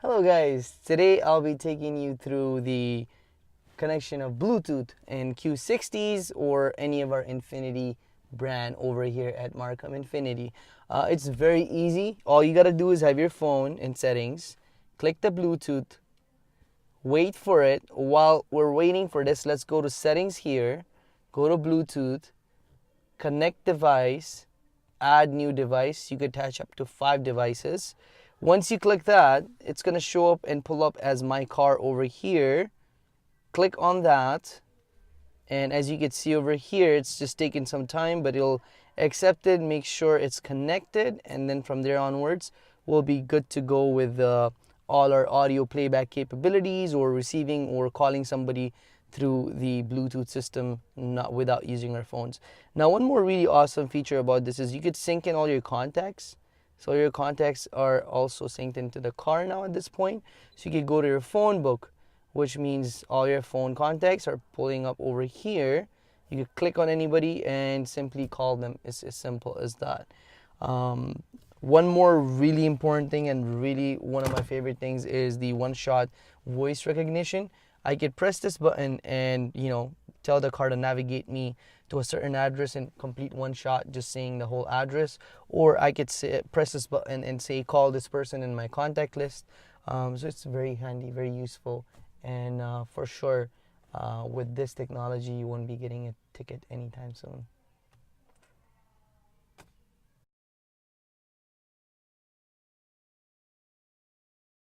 Hello guys, today I'll be taking you through the connection of Bluetooth and Q60s or any of our Infiniti brand over here at Markham Infiniti. It's very easy. All you gotta do is have your phone in settings, click the Bluetooth, wait for it. While we're waiting for this, let's go to settings here, go to Bluetooth, connect device, add new device. You could attach up to 5 devices. Once you click that, it's going to show up and pull up as my car over here. Click on that, and as you can see over here, it's just taking some time, but it'll accept it, make sure it's connected, and then from there onwards we'll be good to go with all our audio playback capabilities, or receiving or calling somebody through the Bluetooth system, not without using our phones. Now, one more really awesome feature about this is you could sync in all your contacts. So your contacts are also synced into the car now at this point. So you could go to your phone book, which means all your phone contacts are pulling up over here. You could click on anybody and simply call them. It's as simple as that. One more really important thing, and really one of my favorite things, is the one-shot voice recognition. I could press this button and tell the car to navigate me to a certain address and complete one shot, just saying the whole address. Or I could press this button and say call this person in my contact list. So it's very handy, very useful, and for sure with this technology you won't be getting a ticket anytime soon.